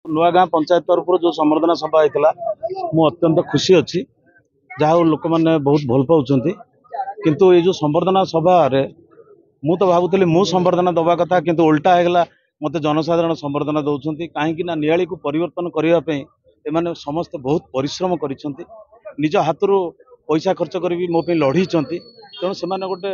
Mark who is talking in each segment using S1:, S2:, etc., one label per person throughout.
S1: नुआगाँ पंचायत तरफ जो संबर्धना सभा होता मु अत्यंत खुशी अच्छी जहाँ लोक मैंने बहुत भल पाँच किंतु ये जो संबर्धना सभा रे मु तो भावुली मु संबर्धना दवा कथा किंतु उल्टा होगा मत जनसाधारण संबर्धना दौरान कहीं नियाली को परिवर्तन करने एमाने समस्ते बहुत परिश्रम कर निज हाथ पैसा खर्च कर मो लड़ी तेणु से गोटे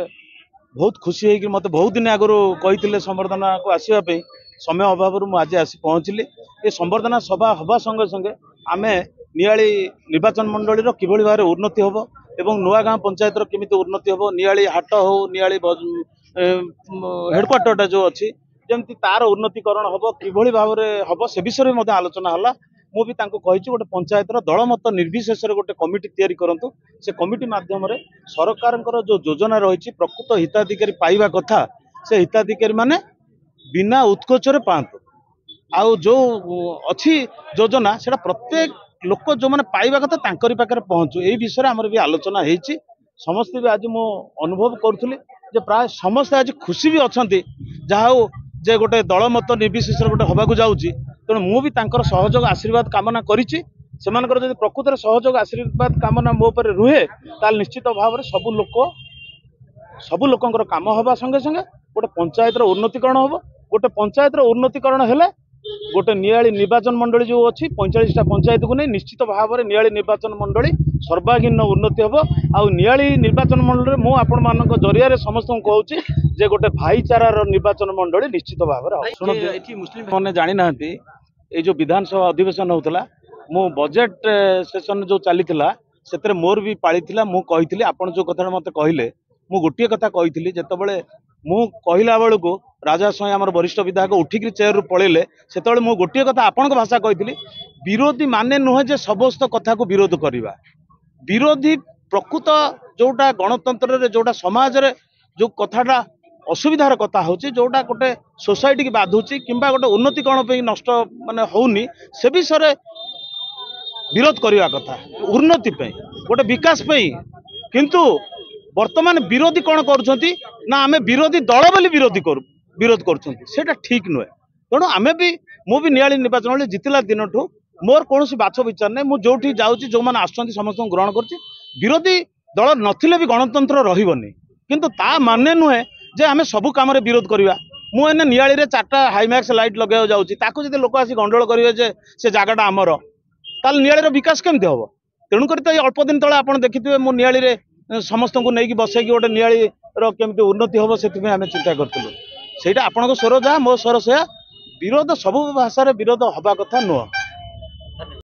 S1: बहुत खुशी है कि मत बहुत दिन आगु कही संबर्धना को आसवाई समय अभाव मुझे आसी पहुँचली ये संबर्धना सभा हवा संगे संगे आमे नियाली निर्वाचन मंडल किभली भाव उन्नति हम एवं नुआगाँ पंचायत केमी उन्नति हम नियाली हाट हो नियाली हेडक्वार्टर जो अच्छी जमी तार उन्नतिकरण हम किभली भाव हम से विषय में आलोचना है मुझे गोटे पंचायत दलमत निर्विशेष गोटे कमिटी तैयारी करंतु से कमिटी माध्यम सरकार जो योजना रही प्रकृत हिताधिकारी पाइबा कथा से हिताधिकारी माने बिना उत्कोचरे पातु आउ जो अच्छी योजना से प्रत्येक लोक जो मैंने पाइबा कथा तांकरी पाखे पहुँचू यही विषय आमर भी आलोचना होती समस्ते भी आज मु अनुभव करुली प्राय समस्ते आज खुशी भी अच्छा जहा जे गोटे दलमत निर्विशेष गोटे हवा जाऊँगी तेणु मु भी सहयोग आशीर्वाद कामना करी प्रकृत सहयोग आशीर्वाद कामना मो पर रुहे ताल निश्चित भाव में सब लोक काम हवा संगे संगे गोटे पंचायत उन्नतिकरण हम गोटे पंचायत उन्नतिकरण हेले गोटे नियाली निर्वाचन मंडली जो अच्छी 45टा पंचायत को नहीं निश्चित भाव में नियाली निर्वाचन मंडली सर्वांगीन उन्नति हम आउ नियाली निर्वाचन मंडली मु आपण मानक जरिया समस्त कहूँ जे गोटे भाईचारार निर्वाचन मंडली निश्चित भाव में शुणु मुस्लिम मैंने जानी ना ये जो विधानसभा अधिवेशन होता मु बजेट सेशन जो चली से मोर भी पाली मु कही आपन जो कथा मत कहले मु गोटे कथा कही जितेबाला मु कहला बेलू को राजा स्वाई आम वरिष्ठ विधायक उठिक चेयर पलैले से मु गोटे कथा आपण भाषा कही विरोधी माने नुहे जे समस्त कथा को विरोध करवा विरोधी प्रकृत जोटा गणतंत्र जोटा समाज रे जो कथाटा असुविधार कथा हूँ जोटा गोटे सोसाइटी की बाधुची किंबा गोटे उन्नतिकरण नष्ट माने होनी से विषय विरोध करने कथा उन्नति गोटे विकास किंतु वर्तमान विरोधी कौन ना आमे विरोधी दल बोली विरोध कर ठीक नुहे तेणु आमे भी मु भी नियाली निर्वाचन जितला दिन ठू मोर कौन बाछ विचार नहीं मुझे जाऊँगी जो मैंने आसुँच समस्त ग्रहण कर विरोधी दल नथिले भी गणतंत्र रही किंतु ता माने नुहे जे आमे सबू काम विरोध करवा मुझे नियाली रे 4टा हाईमैक्स लाइट लगे जाऊँगी लोक आसी गंडोल करेंगे जे से जगटा आमर ताल नियाली विकास केमती हम तेणुक तो अल्प दिन तले आप देखिए मु नियाली रे समस्त को लेकिन बसैकी गोटे नियाली केमती उन्नति हम से आम चिंता करूँ से आपण स्वर जहाँ मो स्वर से विरोध सब भाषा विरोध हवा कथा नुह।